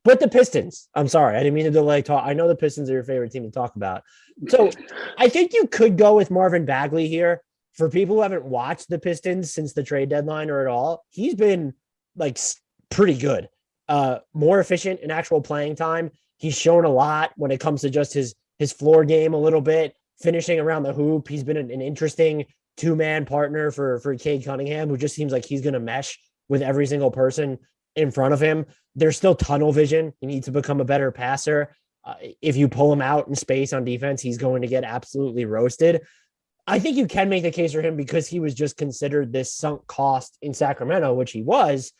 But the Pistons, I'm sorry, I didn't mean to delay talk. I know the Pistons are your favorite team to talk about. So I think you could go with Marvin Bagley here. For people who haven't watched the Pistons since the trade deadline or at all, he's been like pretty good. More efficient in actual playing time. He's shown a lot when it comes to just his floor game a little bit, finishing around the hoop. He's been an interesting two-man partner for Cade Cunningham, who just seems like he's going to mesh with every single person in front of him. There's still tunnel vision. He needs to become a better passer. If you pull him out in space on defense, he's going to get absolutely roasted. I think you can make the case for him because he was just considered this sunk cost in Sacramento, which he was,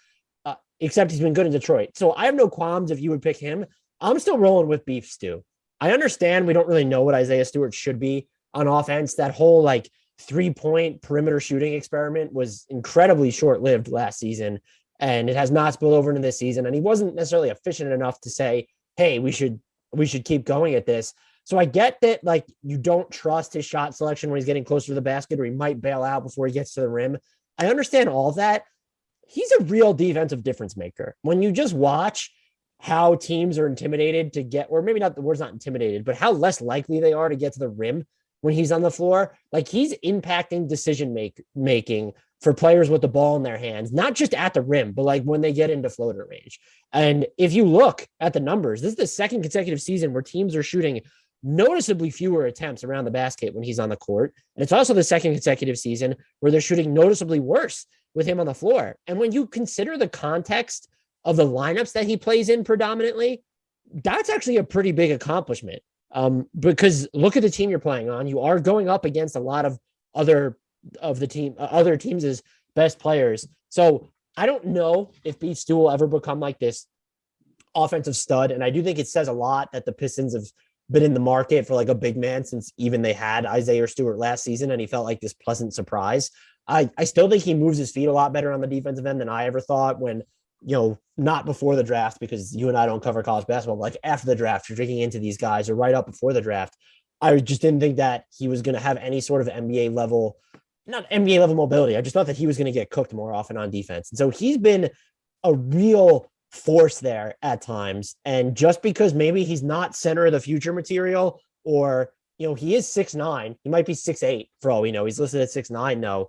except he's been good in Detroit. So I have no qualms if you would pick him. I'm still rolling with Beef Stew. I understand we don't really know what Isaiah Stewart should be on offense. That whole like 3-point perimeter shooting experiment was incredibly short-lived last season, and it has not spilled over into this season. And he wasn't necessarily efficient enough to say, hey, we should keep going at this. So I get that, like, you don't trust his shot selection when he's getting closer to the basket, or he might bail out before he gets to the rim. I understand all of that. He's a real defensive difference maker. When you just watch how teams are intimidated to get, or maybe not, the word's not intimidated, but how less likely they are to get to the rim when he's on the floor, like he's impacting decision making for players with the ball in their hands, not just at the rim, but like when they get into floater range. And if you look at the numbers, this is the second consecutive season where teams are shooting noticeably fewer attempts around the basket when he's on the court. And it's also the second consecutive season where they're shooting noticeably worse with him on the floor. And when you consider the context of the lineups that he plays in predominantly, that's actually a pretty big accomplishment. Because look at the team you're playing on. You are going up against a lot of other teams' best players. So I don't know if Beef Stew will ever become like this offensive stud. And I do think it says a lot that the Pistons have been in the market for like a big man since even they had Isaiah Stewart last season, and he felt like this pleasant surprise. I still think he moves his feet a lot better on the defensive end than I ever thought when, not before the draft, because you and I don't cover college basketball, but like after the draft, you're digging into these guys, or right up before the draft. I just didn't think that he was going to have any sort of not NBA level mobility. I just thought that he was going to get cooked more often on defense. And so he's been a real force there at times. And just because maybe he's not center of the future material, or, he is 6'9", he might be 6'8" for all we know. He's listed at 6'9" now.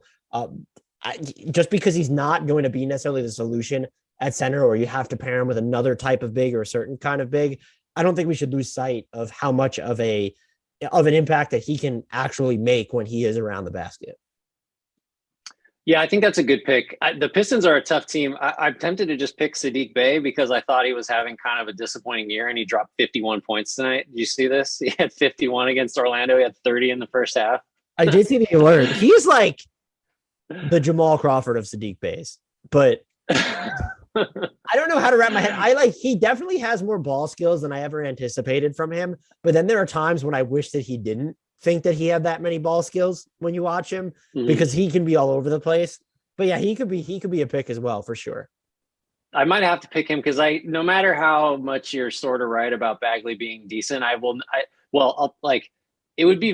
Just because he's not going to be necessarily the solution at center, or you have to pair him with another type of big or a certain kind of big, I don't think we should lose sight of how much of an impact that he can actually make when he is around the basket. Yeah, I think that's a good pick. The Pistons are a tough team. I'm tempted to just pick Saddiq Bey because I thought he was having kind of a disappointing year, and he dropped 51 points tonight. Did you see this? He had 51 against Orlando. He had 30 in the first half. I did see the alert. He's like the Jamal Crawford of Saddiq Beys, but I don't know how to wrap my head. He definitely has more ball skills than I ever anticipated from him. But then there are times when I wish that he didn't think that he had that many ball skills when you watch him, because he can be all over the place. But yeah, he could be a pick as well, for sure. I might have to pick him because no matter how much you're sort of right about Bagley being decent, it would be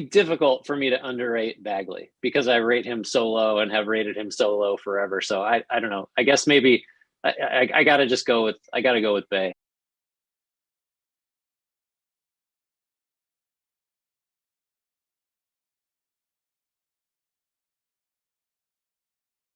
difficult for me to underrate Bagley because I rate him so low and have rated him so low forever. So I don't know. I guess maybe I gotta go with Bey.